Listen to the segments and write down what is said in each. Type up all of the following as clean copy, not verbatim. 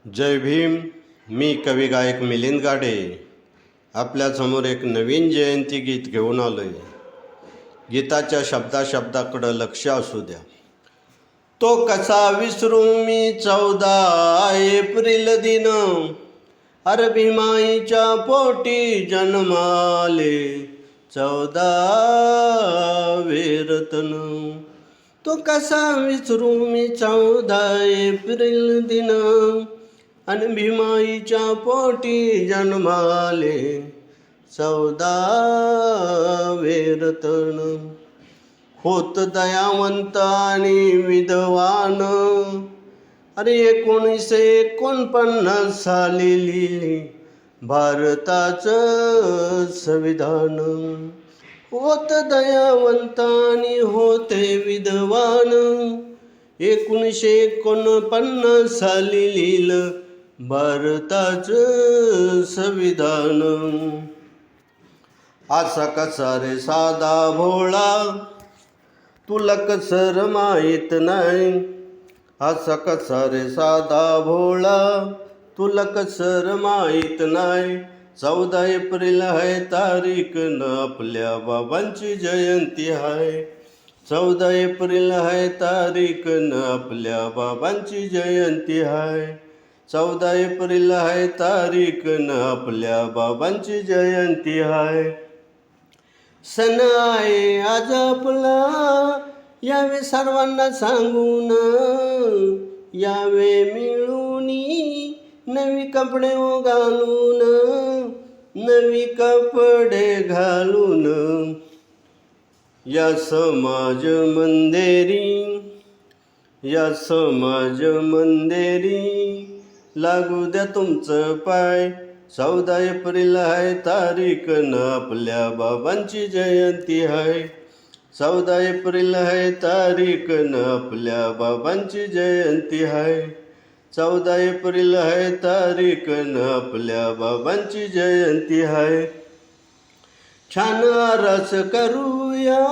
जय भीम. मी कवी गायक मिलिंद गाडे आपल्यासमोर एक नवीन जयंती गीत घेऊन आलो आहे. गीताच्या शब्दाकडं लक्ष असू द्या. तो कसा विसरू मी 14 एप्रिल दिन, अरे भीमाईच्या पोटी जन्माले 14 रत्न. तो कसा विसरू मी 14 एप्रिल दिन, आणि भीमाईच्या पोटी जन्माले 14 रत्न. होत दयावंत आणि विद्वान, अरे 1949 साली लिहिली भारताचं संविधान. होत दयावंत आणि होते विद्वान, 1949 साली लिहिलं भारताचं संविधान. असा कसा रे साधा भोळा, तुला कसर माहीत नाही. असा कसा रे साधा भोळा, तुला कसर माहीत नाही. 14 एप्रिल आहे तारीख न आपल्या बाबांची जयंती आहे. 14 एप्रिल आहे तारीख न आपल्या बाबांची जयंती आहे. 14 एप्रिल आहे तारीख न आपल्या बाबांची जयंती आहे. सण आहे आज आपला, यावे सर्वांना सांगून, यावे मिळूनी नवी कपडे घालून, नवी कपडे घालून. या समाज मंदिरी लागू द्या तुमचं पाय. 14 एप्रिल आहे तारीख न आपल्या बाबांची जयंती आहे. 14 एप्रिल आहे तारीख न आपल्या बाबांची जयंती आहे. 14 एप्रिल आहे तारीख न आपल्या बाबांची जयंती आहे. छान आरस करूया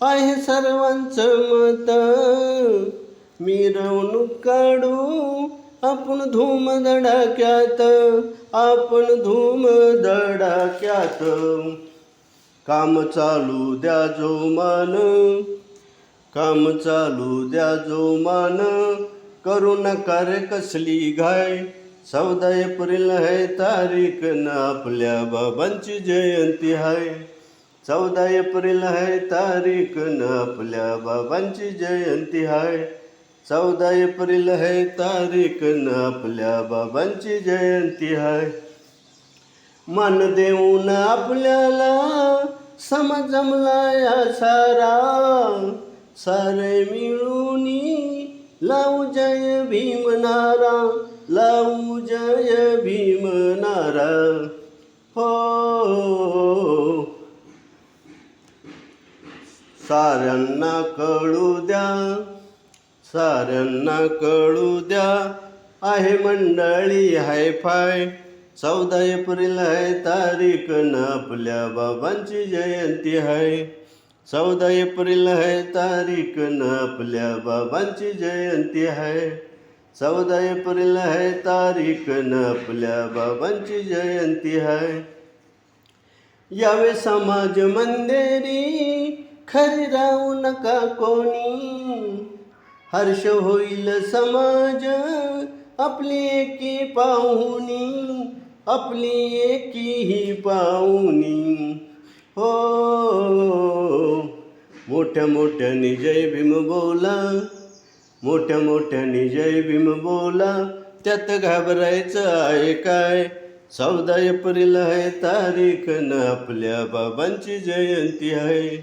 आहे सर्वांचं मत, मिरवणूक काढू आपण धूम धडाक्यात, आपण धूम धडाक्यात. काम चालू द्या जोमान, काम चालू द्या जोमान, करू नका रे कसली घाय. 14 एप्रिल आहे तारीख न आपल्या बाबांची जयंती आहे. 14 एप्रिल आहे तारीख न आपल्या बाबांची जयंती आहे. 14 एप्रिल आहे तारीख न आपल्या बाबांची जयंती आहे. मान देऊन आपल्याला समाज जमलाय सारा, सारे मिळूनी लावू जय भीम नारा, लावू जय भीम नारा. हो साऱ्यांना कळू द्या, साऱ्यांना कळू द्या, आहे मंडळी हाय फाय. 14 एप्रिल आहे तारीख न आपल्या बाबांची जयंती आहे. 14 एप्रिल आहे तारीख न आपल्या बाबांची जयंती आहे. 14 एप्रिल आहे तारीख न आपल्या बाबांची जयंती आहे. यावे समाज मंदिरी खरी राहू नका कोणी, हर्ष होईल समाज आपली एकी पाहुनी, आपली एकी पाहुनी. हो मोठ्या मोठ्याने जय भीम बोला, मोठ्या मोठ्याने जय भीम बोला, त्यात घाबरायचं आहे काय. 14 एप्रिल आहे तारीख न आपल्या बाबांची जयंती आहे.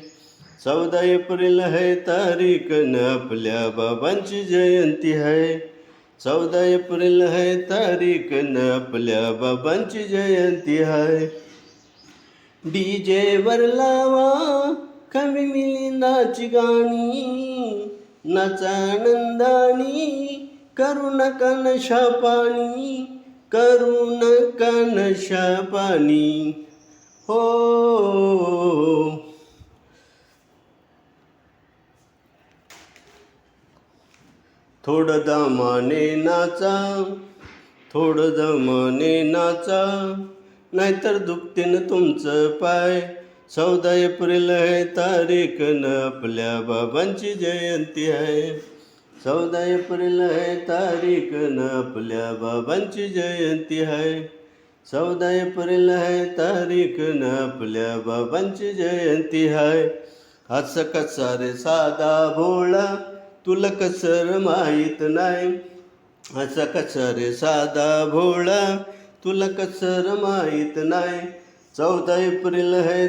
14 एप्रिल आहे तारीख न आपल्या बाबांची जयंती आहे. 14 एप्रिल आहे तारीख न आपल्या बाबांची जयंती आहे. DJ वर लावा कवी मिलिंदाची गाणी, नाचा आनंदानी, करू नका नशा पाणी, करू नका नशा पाणी. हो थोडं दामाने नाचा, थोडं दमाने नाचा, नाहीतर दुखतीन तुमचं पाय. 14 एप्रिल आहे तारीख न आपल्या बाबांची जयंती आहे. 14 एप्रिल आहे तारीख न आपल्या बाबांची जयंती आहे. 14 एप्रिल आहे तारीख न आपल्या बाबांची जयंती आहे. असं कसा रे साधा भोळा, तुला कसर माहीत नाही. असं कसं रे साधा भोळा, तुला कसर माहीत नाही. 14 एप्रिल आहे